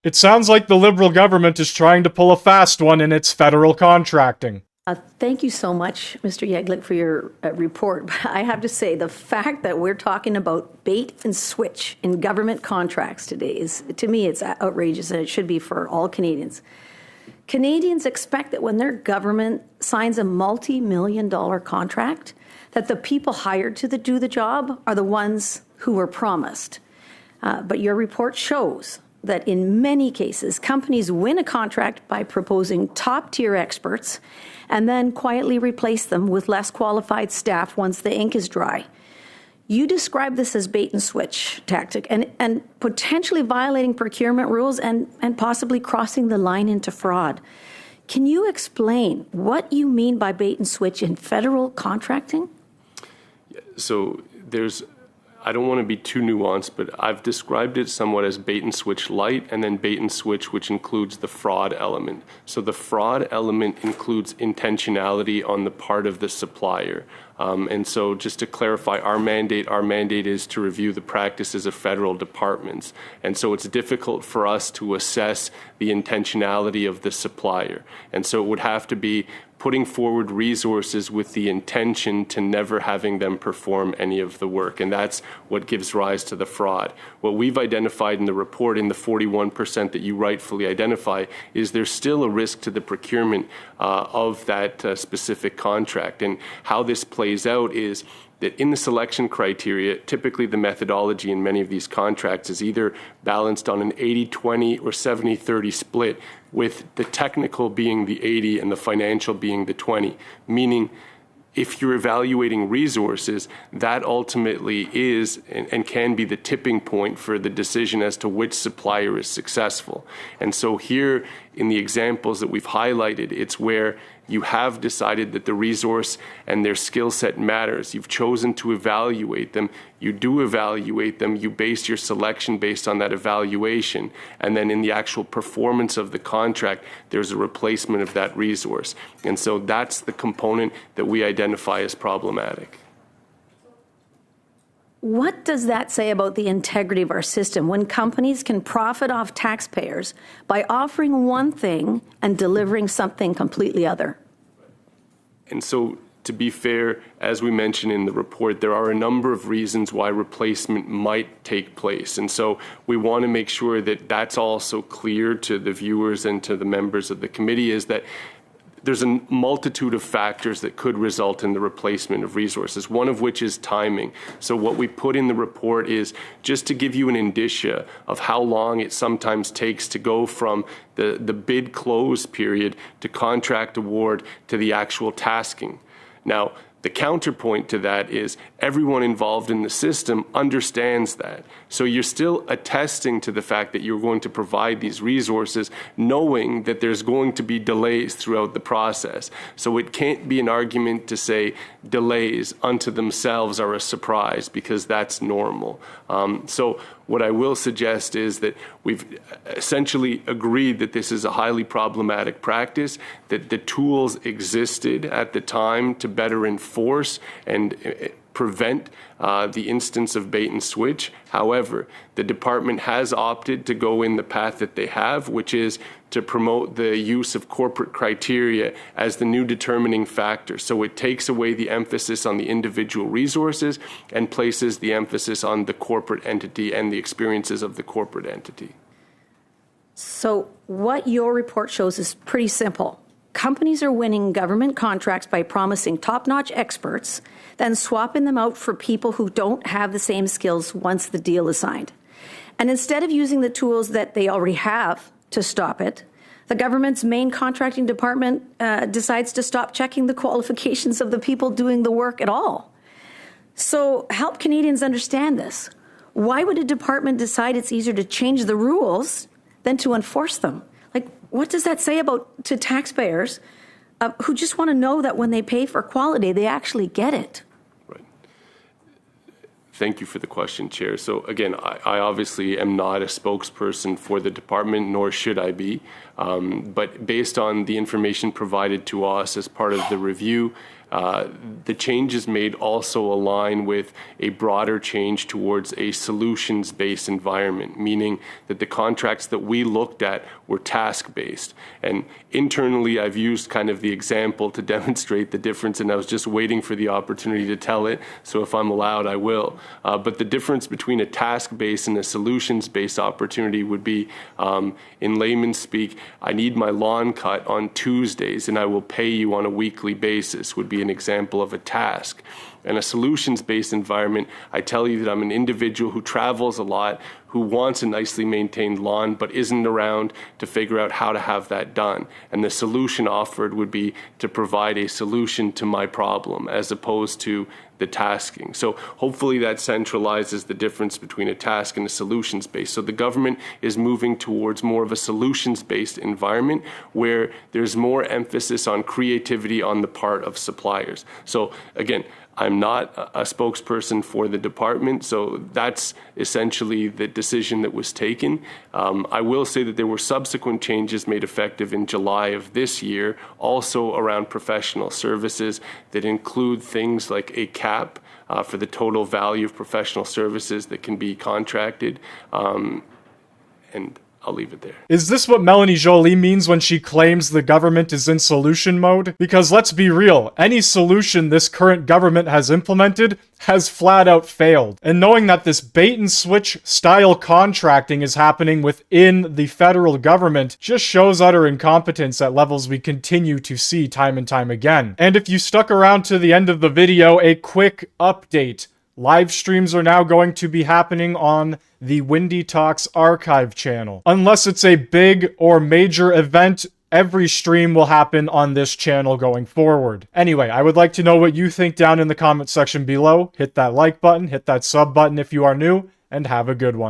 It sounds like the Liberal government is trying to pull a fast one in its federal contracting. Thank you so much, Mr. Yeglick, for your report. But I have to say, the fact that we're talking about bait and switch in government contracts today is, to me, it's outrageous, and it should be for all Canadians. Canadians expect that when their government signs a multi-million-dollar contract, that the people hired to do the job are the ones who were promised. But your report shows that in many cases, companies win a contract by proposing top-tier experts and then quietly replace them with less qualified staff once the ink is dry. You describe this as bait and switch tactic and potentially violating procurement rules and possibly crossing the line into fraud. Can you explain what you mean by bait and switch in federal contracting? So I don't want to be too nuanced, but I've described it somewhat as bait and switch light and then bait and switch, which includes the fraud element. So the fraud element includes intentionality on the part of the supplier. And so just to clarify, our mandate is to review the practices of federal departments. And so it's difficult for us to assess the intentionality of the supplier. And so it would have to be putting forward resources with the intention to never having them perform any of the work. And that's what gives rise to the fraud. What we've identified in the report, in the 41% that you rightfully identify, is there's still a risk to the procurement of that specific contract. And how this plays out is that in the selection criteria, typically the methodology in many of these contracts is either balanced on an 80-20 or 70-30 split, with the technical being the 80 and the financial being the 20, meaning if you're evaluating resources, that ultimately is and can be the tipping point for the decision as to which supplier is successful. And so here in the examples that we've highlighted, it's where you have decided that the resource and their skill set matters. You've chosen to evaluate them. You do evaluate them. You base your selection based on that evaluation. And then in the actual performance of the contract, there's a replacement of that resource. And so that's the component that we identify as problematic. What does that say about the integrity of our system when companies can profit off taxpayers by offering one thing and delivering something completely other? And so, to be fair, as we mentioned in the report, there are a number of reasons why replacement might take place. And so we want to make sure that that's also clear to the viewers and to the members of the committee, is that there's a multitude of factors that could result in the replacement of resources, one of which is timing. So what we put in the report is just to give you an indicia of how long it sometimes takes to go from the bid close period to contract award to the actual tasking. Now, the counterpoint to that is everyone involved in the system understands that. So you're still attesting to the fact that you're going to provide these resources, knowing that there's going to be delays throughout the process. So it can't be an argument to say delays unto themselves are a surprise, because that's normal. So what I will suggest is that we've essentially agreed that this is a highly problematic practice, that the tools existed at the time to better enforce and prevent the instance of bait and switch. However, the department has opted to go in the path that they have, which is to promote the use of corporate criteria as the new determining factor. So it takes away the emphasis on the individual resources and places the emphasis on the corporate entity and the experiences of the corporate entity. So what your report shows is pretty simple. Companies are winning government contracts by promising top-notch experts, then swapping them out for people who don't have the same skills once the deal is signed. And instead of using the tools that they already have to stop it, the government's main contracting department decides to stop checking the qualifications of the people doing the work at all. So help Canadians understand this. Why would a department decide it's easier to change the rules than to enforce them? Like, what does that say to taxpayers who just want to know that when they pay for quality, they actually get it? Right. Thank you for the question, Chair. So again, I obviously am not a spokesperson for the department, nor should I be. But based on the information provided to us as part of the review, The changes made also align with a broader change towards a solutions-based environment, meaning that the contracts that we looked at were task-based. And internally, I've used kind of the example to demonstrate the difference, and I was just waiting for the opportunity to tell it, so if I'm allowed, I will. But the difference between a task-based and a solutions-based opportunity would be, in layman's speak, I need my lawn cut on Tuesdays, and I will pay you on a weekly basis, would be an example of a task. In a solutions-based environment, I tell you that I'm an individual who travels a lot, who wants a nicely maintained lawn, but isn't around to figure out how to have that done. And the solution offered would be to provide a solution to my problem, as opposed to the tasking. So hopefully that centralizes the difference between a task and a solutions-based. So the government is moving towards more of a solutions-based environment where there's more emphasis on creativity on the part of suppliers. So again, I'm not a spokesperson for the department, so that's essentially the decision that was taken. I will say that there were subsequent changes made effective in July of this year, also around professional services, that include things like a cap for the total value of professional services that can be contracted, and I'll leave it there. Is this what Melanie Joly means when she claims the government is in solution mode? Because let's be real, any solution this current government has implemented has flat out failed. And knowing that this bait and switch style contracting is happening within the federal government just shows utter incompetence at levels we continue to see time and time again. And if you stuck around to the end of the video, a quick update. Live streams are now going to be happening on the Windy Talks archive channel. Unless it's a big or major event, every stream will happen on this channel going forward. Anyway, I would like to know what you think down in the comment section below. Hit that like button, hit that sub button if you are new, and have a good one.